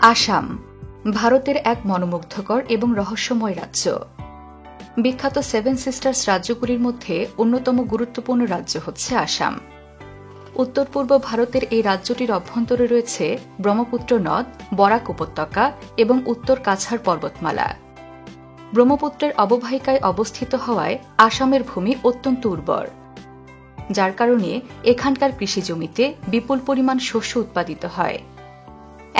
আসাম ভারতের এক মনোমুগ্ধকর এবং রহস্যময় রাজ্য। বিখ্যাত সেভেন সিস্টার্স রাজ্যগুলির মধ্যে অন্যতম গুরুত্বপূর্ণ রাজ্য হচ্ছে আসাম। উত্তর পূর্ব ভারতের এই রাজ্যটির অভ্যন্তরে রয়েছে ব্রহ্মপুত্র নদ, বরাক উপত্যকা এবং উত্তর কাছাড় পর্বতমালা। ব্রহ্মপুত্রের অববাহিকায় অবস্থিত হওয়ায় আসামের ভূমি অত্যন্ত উর্বর, যার কারণে এখানকার কৃষিজমিতে বিপুল পরিমাণ শস্য উৎপাদিত হয়।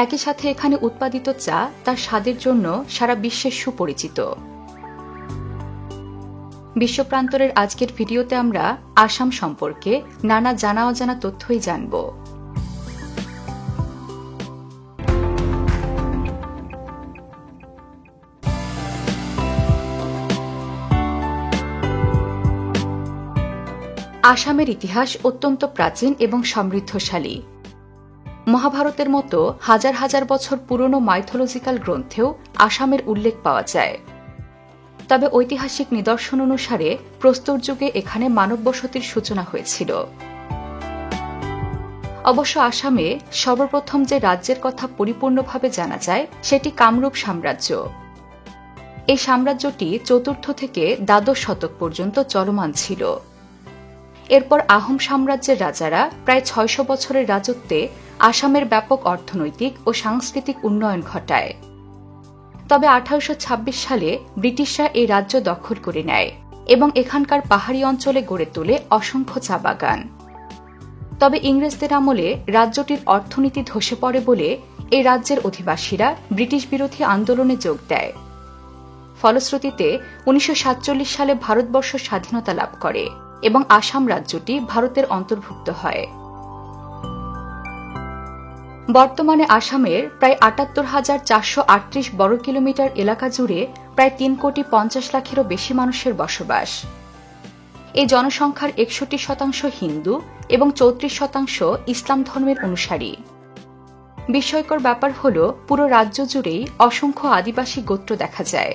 একই সাথে এখানে উৎপাদিত চা তার স্বাদের জন্য সারা বিশ্বে সুপরিচিত। বিশ্বপ্রান্তরের আজকের ভিডিওতে আমরা আসাম সম্পর্কে নানা জানা অজানা তথ্যই জানব। আসামের ইতিহাস অত্যন্ত প্রাচীন এবং সমৃদ্ধশালী। মহাভারতের মতো হাজার হাজার বছর পুরনো মাইথোলজিক্যাল গ্রন্থেও আসামের উল্লেখ পাওয়া যায়। তবে ঐতিহাসিক নিদর্শন অনুসারে প্রস্তর যুগে এখানে মানব বসতির সূচনা হয়েছিল। অবশ্য আসামে সর্বপ্রথম যে রাজ্যের কথা পরিপূর্ণভাবে জানা যায় সেটি কামরূপ সাম্রাজ্য। এই সাম্রাজ্যটি চতুর্থ থেকে দ্বাদশ শতক পর্যন্ত চলমান ছিল। এরপর আহোম সাম্রাজ্যের রাজারা প্রায় ৬০০ বছরের রাজত্বে আসামের ব্যাপক অর্থনৈতিক ও সাংস্কৃতিক উন্নয়ন ঘটায়। তবে ১৮২৬ সালে ব্রিটিশরা এই রাজ্য দখল করে নেয় এবং এখানকার পাহাড়ি অঞ্চলে গড়ে তোলে অসংখ্য চা বাগান। তবে ইংরেজদের আমলে রাজ্যটির অর্থনীতি ধসে পড়ে বলে এই রাজ্যের অধিবাসীরা ব্রিটিশ বিরোধী আন্দোলনে যোগ দেয়। ফলশ্রুতিতে ১৯৪৭ সালে ভারতবর্ষ স্বাধীনতা লাভ করে এবং আসাম রাজ্যটি ভারতের অন্তর্ভুক্ত হয়। বর্তমানে আসামের প্রায় ৭৮,৪৩৮ বর্গ কিলোমিটার এলাকা জুড়ে প্রায় ৩,৫০,০০,০০০-এরও বেশি মানুষের বসবাস। এই জনসংখ্যার ৬১% হিন্দু এবং ৩৪% ইসলাম ধর্মের অনুসারী। বিস্ময়কর ব্যাপার হল পুরো রাজ্য জুড়েই অসংখ্য আদিবাসী গোত্র দেখা যায়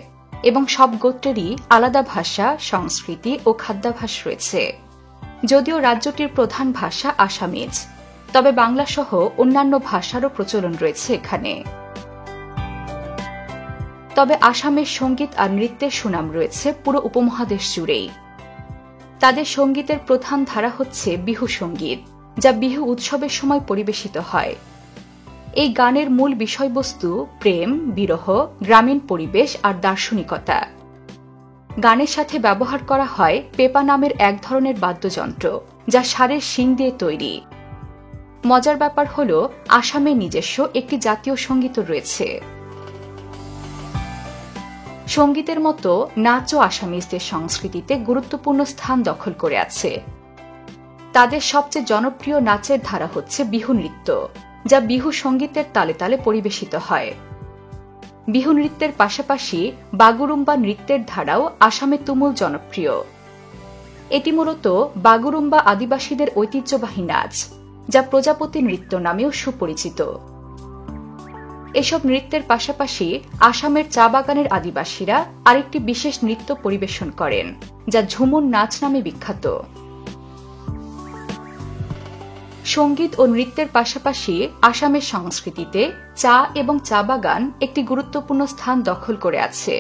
এবং সব গোত্রেরই আলাদা ভাষা, সংস্কৃতি ও খাদ্যাভ্যাস রয়েছে। যদিও রাজ্যটির প্রধান ভাষা আসামিজ, তবে বাংলাসহ অন্যান্য ভাষারও প্রচলন রয়েছে এখানে। তবে আসামের সঙ্গীত আর নৃত্যের সুনাম রয়েছে পুরো উপমহাদেশ জুড়েই। তাদের সঙ্গীতের প্রধান ধারা হচ্ছে বিহু সঙ্গীত, যা বিহু উৎসবের সময় পরিবেশিত হয়। এই গানের মূল বিষয়বস্তু প্রেম, বিরহ, গ্রামীণ পরিবেশ আর দার্শনিকতা। গানের সাথে ব্যবহার করা হয় পেপা নামের এক ধরনের বাদ্যযন্ত্র, যা ষাঁড়ের শিং দিয়ে তৈরি। মজার ব্যাপার হল আসামের নিজস্ব একটি জাতীয় সঙ্গীতও রয়েছে। সঙ্গীতের মতো নাচও আসামিজদের সংস্কৃতিতে গুরুত্বপূর্ণ স্থান দখল করে আছে। তাদের সবচেয়ে জনপ্রিয় নাচের ধারা হচ্ছে বিহু নৃত্য, যা বিহু সঙ্গীতের তালে তালে পরিবেশিত হয়। বিহু নৃত্যের পাশাপাশি বাগুরুম্বা নৃত্যের ধারাও আসামে তুমুল জনপ্রিয়। এটি মূলত বাগুরুম্বা আদিবাসীদের ঐতিহ্যবাহী নাচ, যা প্রজাপতি নৃত্য নামেও সুপরিচিত। এসব নৃত্যের পাশাপাশি আসামের চা বাগানের আদিবাসীরা আরেকটি বিশেষ নৃত্য পরিবেশন করেন, যা ঝুমুর নাচ নামে বিখ্যাত। সঙ্গীত ও নৃত্যের পাশাপাশি আসামের সংস্কৃতিতে চা এবং চা বাগান একটি গুরুত্বপূর্ণ স্থান দখল করে আছে।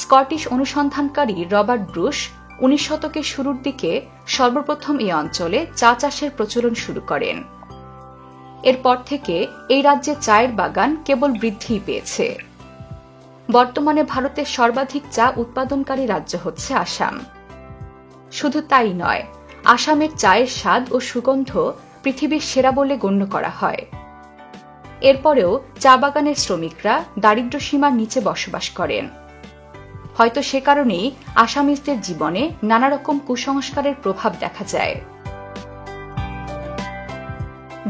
স্কটিশ অনুসন্ধানকারী রবার্ট ব্রুশ ১৯ শতকের শুরুর দিকে সর্বপ্রথম এই অঞ্চলে চা চাষের প্রচলন শুরু করেন। এরপর থেকে এই রাজ্যে চায়ের বাগান কেবল বৃদ্ধিই পেয়েছে। বর্তমানে ভারতের সর্বাধিক চা উৎপাদনকারী রাজ্য হচ্ছে আসাম। শুধু তাই নয়, আসামের চায়ের স্বাদ ও সুগন্ধ পৃথিবীর সেরা বলে গণ্য করা হয়। এরপরেও চা বাগানের শ্রমিকরা দারিদ্র্যসীমার নিচে বসবাস করেন। হয়তো সে কারণেই আসামিজদের জীবনে নানা রকম কুসংস্কারের প্রভাব দেখা যায়।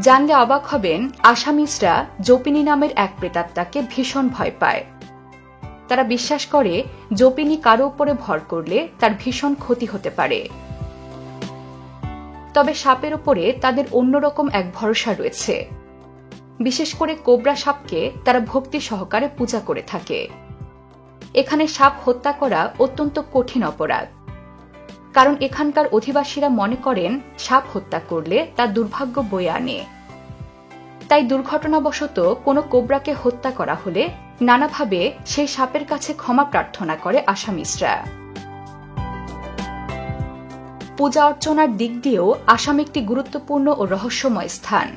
জানলে অবাক হবেন, আসামিজরা জোপিনী নামের এক প্রেতাত্মাকে ভীষণ ভয় পায়। তারা বিশ্বাস করে জোপিনী কারো উপরে ভর করলে তার ভীষণ ক্ষতি হতে পারে। তবে সাপের উপরে তাদের অন্যরকম এক ভরসা রয়েছে। বিশেষ করে কোবরা সাপকে তারা ভক্তি সহকারে পূজা করে থাকে। এখানে সাপ হত্যা করা অত্যন্ত কঠিন অপরাধ, কারণ এখানকার অধিবাসীরা মনে করেন সাপ হত্যা করলে তা দুর্ভাগ্য বয়ে আনে। তাই দুর্ঘটনাবশত কোনো কোবরাকে হত্যা করা হলে নানাভাবে সেই সাপের কাছে ক্ষমা প্রার্থনা করে আসামিসরা। পূজা অর্চনার দিক দিয়েও আসাম একটি গুরুত্বপূর্ণ ও রহস্যময় স্থান।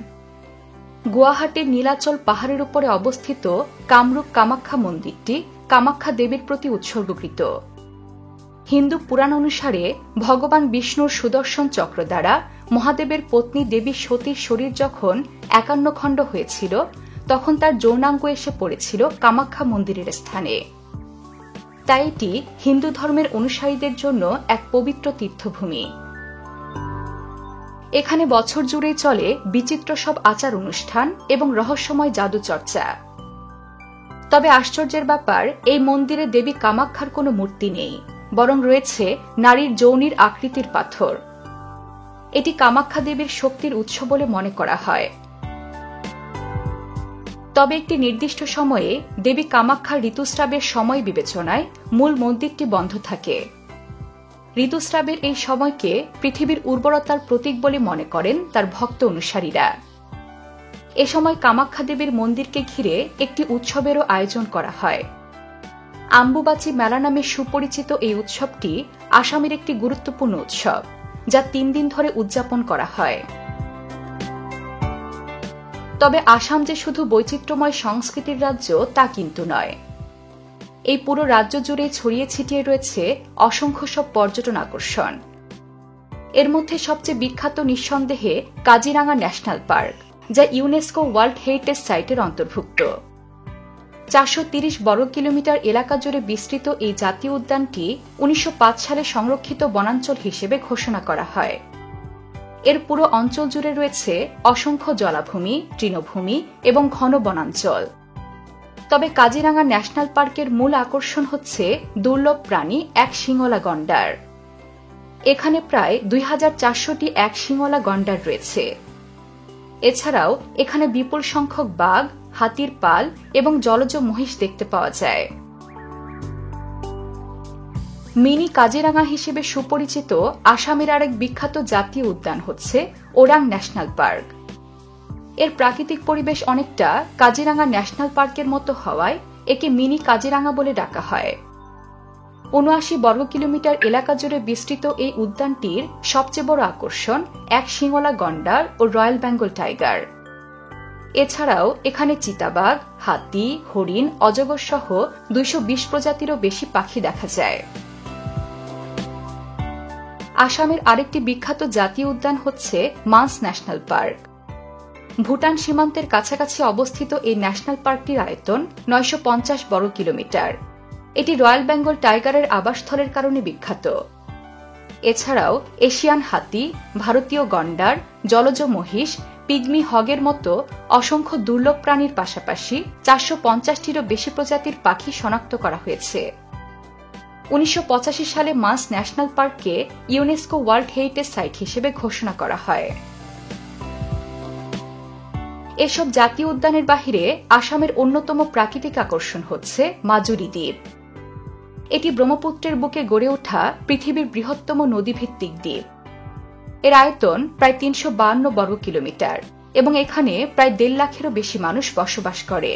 গুয়াহাটির নীলাচল পাহাড়ের উপরে অবস্থিত কামরূপ কামাখ্যা মন্দিরটি কামাখ্যা দেবীর প্রতি উৎসর্গকৃত। হিন্দু পুরাণ অনুসারে ভগবান বিষ্ণুর সুদর্শন চক্র দ্বারা মহাদেবের পত্নী দেবী সতীর শরীর যখন 51 খণ্ড হয়েছিল, তখন তার যৌনাঙ্গ এসে পড়েছিল কামাখ্যা মন্দিরের স্থানে। তাই এটি হিন্দু ধর্মের অনুসারীদের জন্য এক পবিত্র তীর্থভূমি। এখানে বছর জুড়েই চলে বিচিত্র সব আচার অনুষ্ঠান এবং রহস্যময় জাদু চর্চা। তবে আশ্চর্যের ব্যাপার, এই মন্দিরে দেবী কামাখ্যার কোনো মূর্তি নেই, বরং রয়েছে নারীর যৌনির আকৃতির পাথর। এটি কামাখ্যা দেবীর শক্তির উৎস বলে মনে করা হয়। তবে একটি নির্দিষ্ট সময়ে দেবী কামাখ্যার ঋতুস্রাবের সময় বিবেচনায় মূল মন্দিরটি বন্ধ থাকে। ঋতুস্রাবের এই সময়কে পৃথিবীর উর্বরতার প্রতীক বলে মনে করেন তার ভক্ত অনুসারীরা। এ সময় কামাখ্যা দেবীর মন্দিরকে ঘিরে একটি উৎসবেরও আয়োজন করা হয়। আম্বুবাচি মেলা নামে সুপরিচিত এই উৎসবটি আসামের একটি গুরুত্বপূর্ণ উৎসব, যা 3 দিন ধরে উদযাপন করা হয়। তবে আসাম যে শুধু বৈচিত্র্যময় সংস্কৃতির রাজ্য তা কিন্তু নয়। এই পুরো রাজ্য জুড়ে ছড়িয়ে ছিটিয়ে রয়েছে অসংখ্য সব পর্যটন আকর্ষণ। এর মধ্যে সবচেয়ে বিখ্যাত নিঃসন্দেহে কাজিরাঙ্গা ন্যাশনাল পার্ক, যা ইউনেস্কো ওয়ার্ল্ড হেরিটেজ সাইটের অন্তর্ভুক্ত। 430 বর্গ কিলোমিটার এলাকা জুড়ে বিস্তৃত এই জাতীয় উদ্যানটি 1905 সালে সংরক্ষিত বনাঞ্চল হিসেবে ঘোষণা করা হয়। এর পুরো অঞ্চল জুড়ে রয়েছে অসংখ্য জলাভূমি, তৃণভূমি এবং ঘন বনাঞ্চল। তবে কাজিরাঙ্গা ন্যাশনাল পার্কের মূল আকর্ষণ হচ্ছে দুর্লভ প্রাণী এক শিংওয়ালা গন্ডার। এখানে প্রায় 2400টি এক শিংওয়ালা গন্ডার রয়েছে। এছাড়াও এখানে বিপুল সংখ্যক বাঘ, হাতির পাল এবং জলজ মহিষ দেখতে পাওয়া যায়। মিনি কাজিরাঙ্গা হিসেবে সুপরিচিত আসামের আরেক বিখ্যাত জাতীয় উদ্যান হচ্ছে ওরাং ন্যাশনাল পার্ক। এর প্রাকৃতিক পরিবেশ অনেকটা কাজিরাঙ্গা ন্যাশনাল পার্কের মতো হওয়ায় একে মিনি কাজিরাঙ্গা বলে ডাকা হয়। 79 বর্গ কিলোমিটার এলাকা জুড়ে বিস্তৃত এই উদ্যানটির সবচেয়ে বড় আকর্ষণ এক শিংওয়ালা গন্ডার ও রয়্যাল বেঙ্গল টাইগার। এছাড়াও এখানে চিতাবাঘ, হাতি, হরিণ, অজগর সহ 220 প্রজাতিরও বেশি পাখি দেখা যায়। আসামের আরেকটি বিখ্যাত জাতীয় উদ্যান হচ্ছে মানস ন্যাশনাল পার্ক। ভুটান সীমান্তের কাছাকাছি অবস্থিত এই ন্যাশনাল পার্কটির আয়তন 950 বর্গ কিলোমিটার। এটি রয়্যাল বেঙ্গল টাইগারের আবাসস্থলের কারণে বিখ্যাত। এছাড়াও এশিয়ান হাতি, ভারতীয় গন্ডার, জলজ মহিষ, পিগমি হগের মতো অসংখ্য দুর্লভ প্রাণীর পাশাপাশি 450টিরও বেশি প্রজাতির পাখি শনাক্ত করা হয়েছে। 1985 সালে মানস ন্যাশনাল পার্ককে ইউনেস্কো ওয়ার্ল্ড হেরিটেজ সাইট হিসেবে ঘোষণা করা হয়। এসব জাতীয় উদ্যানের বাহিরে আসামের অন্যতম প্রাকৃতিক আকর্ষণ হচ্ছে মাজুলী দ্বীপ। এটি ব্রহ্মপুত্রের বুকে গড়ে ওঠা পৃথিবীর বৃহত্তম নদীভিত্তিক দ্বীপ। এর আয়তন প্রায় 352 বর্গ কিলোমিটার এবং এখানে প্রায় 1.5 লাখেরও বেশি মানুষ বসবাস করে।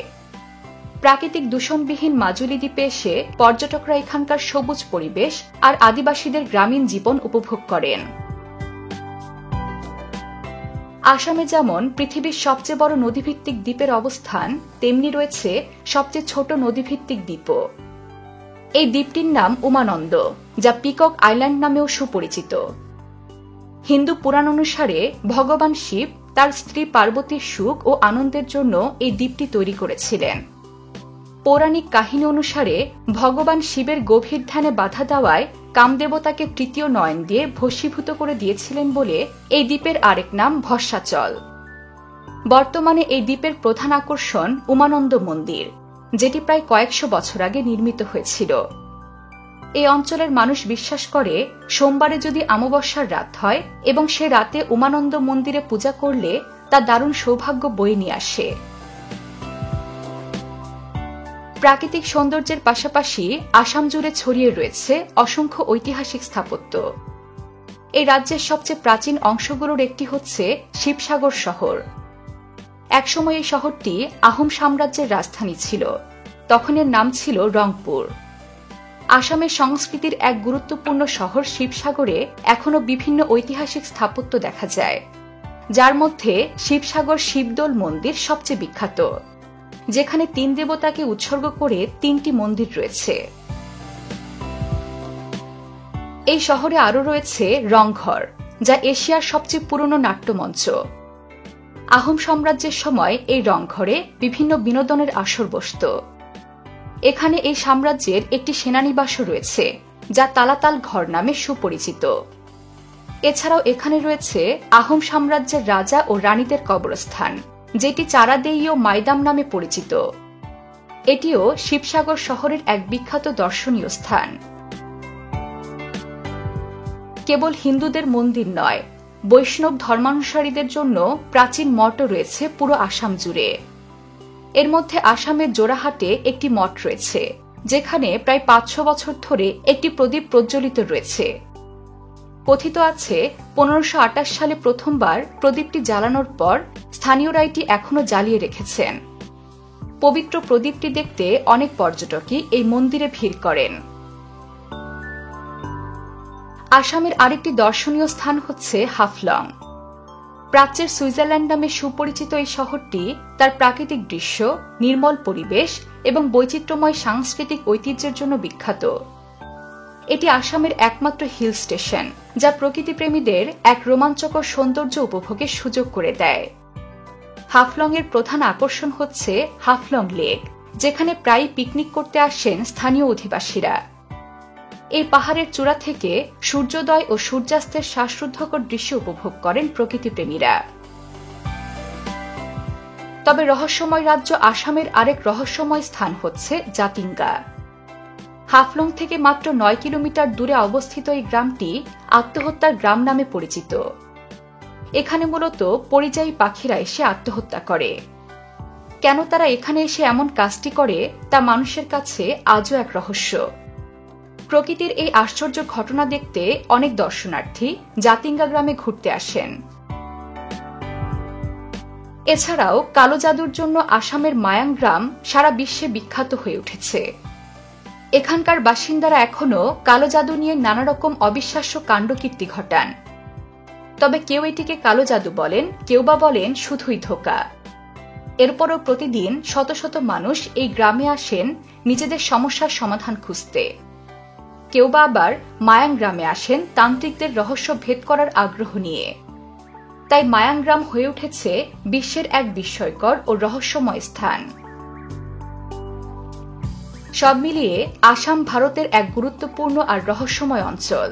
প্রাকৃতিক দূষণবিহীন মাজুলী দ্বীপে এসে পর্যটকরা এখানকার সবুজ পরিবেশ আর আদিবাসীদের গ্রামীণ জীবন উপভোগ করেন। আসামে যেমন পৃথিবীর সবচেয়ে বড় নদীভিত্তিক দ্বীপের অবস্থান, তেমনি রয়েছে সবচেয়ে ছোট নদীভিত্তিক দ্বীপও। এই দ্বীপটির নাম উমানন্দ, যা পিকক আইল্যান্ড নামেও সুপরিচিত। হিন্দু পুরাণ অনুসারে ভগবান শিব তার স্ত্রী পার্বতীর সুখ ও আনন্দের জন্য এই দ্বীপটি তৈরি করেছিলেন। পৌরাণিক কাহিনী অনুসারে ভগবান শিবের গভীর ধ্যানে বাধা দেওয়ায় কামদেবতাকে তৃতীয় নয়ন দিয়ে ভস্মীভূত করে দিয়েছিলেন বলে এই দ্বীপের আরেক নাম ভস্মাচল। বর্তমানে এই দ্বীপের প্রধান আকর্ষণ উমানন্দ মন্দির, যেটি প্রায় কয়েকশো বছর আগে নির্মিত হয়েছিল। এই অঞ্চলের মানুষ বিশ্বাস করে সোমবারে যদি অমাবস্যার রাত হয় এবং সে রাতে উমানন্দ মন্দিরে পূজা করলে তা দারুণ সৌভাগ্য বয়ে নিয়ে আসে। প্রাকৃতিক সৌন্দর্যের পাশাপাশি আসাম জুড়ে ছড়িয়ে রয়েছে অসংখ্য ঐতিহাসিক স্থাপত্য। এই রাজ্যের সবচেয়ে প্রাচীন অংশগুলোর একটি হচ্ছে শিবসাগর শহর। একসময় এই শহরটি আহোম সাম্রাজ্যের রাজধানী ছিল। তখন এর নাম ছিল রংপুর। আসামের সংস্কৃতির এক গুরুত্বপূর্ণ শহর শিবসাগরে এখনও বিভিন্ন ঐতিহাসিক স্থাপত্য দেখা যায়, যার মধ্যে শিবসাগর শিবদৌল মন্দির সবচেয়ে বিখ্যাত, যেখানে 3 দেবতাকে উৎসর্গ করে 3টি মন্দির রয়েছে। এই শহরে আরও রয়েছে রংঘর, যা এশিয়ার সবচেয়ে পুরনো নাট্যমঞ্চ। আহোম সাম্রাজ্যের সময় এই রংঘরে বিভিন্ন বিনোদনের আসর বসত। এখানে এই সাম্রাজ্যের একটি সেনানিবাসও রয়েছে, যা তালাতাল ঘর নামে সুপরিচিত। এছাড়াও এখানে রয়েছে আহোম সাম্রাজ্যের রাজা ও রানীদের কবরস্থান, যেটি চারাদেইয় মাইদাম নামে পরিচিত। এটিও শিবসাগর শহরের এক বিখ্যাত দর্শনীয় স্থান। কেবল হিন্দুদের মন্দির নয়, বৈষ্ণব ধর্মানুসারীদের জন্য প্রাচীন মঠও রয়েছে পুরো আসাম জুড়ে। এর মধ্যে আসামের জোড়াহাটে একটি মঠ রয়েছে, যেখানে প্রায় 500 বছর ধরে একটি প্রদীপ প্রজ্বলিত রয়েছে। কথিত আছে 1528 সালে প্রথমবার প্রদীপটি জ্বালানোর পর স্থানীয়রা এটি এখনও জ্বালিয়ে রেখেছেন। পবিত্র প্রদীপটি দেখতে অনেক পর্যটকই এই মন্দিরে ভিড় করেন। আসামের আরেকটি দর্শনীয় স্থান হচ্ছে হাফলং। প্রাচ্যের সুইজারল্যান্ড নামে সুপরিচিত এই শহরটি তার প্রাকৃতিক দৃশ্য, নির্মল পরিবেশ এবং বৈচিত্র্যময় সাংস্কৃতিক ঐতিহ্যের জন্য বিখ্যাত। এটি আসামের একমাত্র হিল স্টেশন, যা প্রকৃতিপ্রেমীদের এক রোমাঞ্চকর সৌন্দর্য উপভোগের সুযোগ করে দেয়। হাফলংয়ের প্রধান আকর্ষণ হচ্ছে হাফলং লেক, যেখানে প্রায় পিকনিক করতে আসেন স্থানীয় অধিবাসীরা। এই পাহাড়ের চূড়া থেকে সূর্যোদয় ও সূর্যাস্তের শ্বাসরুদ্ধকর দৃশ্য উপভোগ করেন প্রকৃতিপ্রেমীরা। তবে রহস্যময় রাজ্য আসামের আরেক রহস্যময় স্থান হচ্ছে জাতিঙ্গা। হাফলং থেকে মাত্র 9 কিলোমিটার দূরে অবস্থিত এই গ্রামটি আত্মহত্যার গ্রাম নামে পরিচিত। এখানে মূলত পরিযায়ী পাখিরা এসে আত্মহত্যা করে। কেন তারা এখানে এসে এমন কাজটি করে তা মানুষের কাছে আজও এক রহস্য। প্রকৃতির এই আশ্চর্য ঘটনা দেখতে অনেক দর্শনার্থী জাতিঙ্গা গ্রামে ঘুরতে আসেন। এছাড়াও কালো জাদুর জন্য আসামের মায়াং গ্রাম সারা বিশ্বে বিখ্যাত হয়ে উঠেছে। এখানকার বাসিন্দারা এখনও কালো জাদু নিয়ে নানা রকম অবিশ্বাস্য কাণ্ডকীর্তি ঘটান। তবে কেউ এটিকে কালো জাদু বলেন, কেউ বা বলেন শুধুই ধোঁকা। এরপরও প্রতিদিন শত শত মানুষ এই গ্রামে আসেন নিজেদের সমস্যার সমাধান খুঁজতে। কেউ বা আবার মায়াং গ্রামে আসেন তান্ত্রিকদের রহস্য ভেদ করার আগ্রহ নিয়ে। তাই মায়াং গ্রাম হয়ে উঠেছে বিশ্বের এক বিস্ময়কর ও রহস্যময় স্থান। সব মিলিয়ে আসাম ভারতের এক গুরুত্বপূর্ণ আর রহস্যময় অঞ্চল।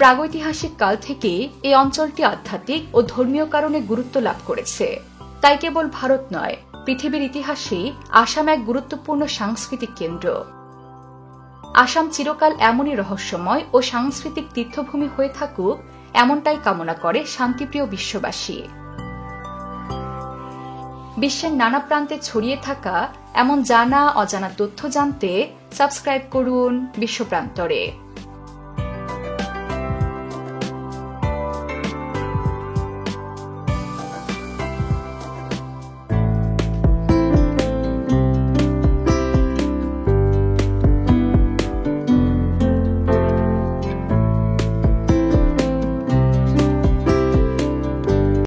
প্রাগৈতিহাসিক কাল থেকেই এই অঞ্চলটি আধ্যাত্মিক ও ধর্মীয় কারণে গুরুত্ব লাভ করেছে। তাই কেবল ভারত নয়, পৃথিবীর ইতিহাসেই আসাম এক গুরুত্বপূর্ণ সাংস্কৃতিক কেন্দ্র। আসাম চিরকাল এমনই রহস্যময় ও সাংস্কৃতিক তীর্থভূমি হয়ে থাকুক, এমনটাই কামনা করে শান্তিপ্রিয় বিশ্ববাসী। বিশ্বের নানা প্রান্তে ছড়িয়ে থাকা এমন জানা অজানা তথ্য জানতে সাবস্ক্রাইব করুন বিশ্বপ্রান্তরে।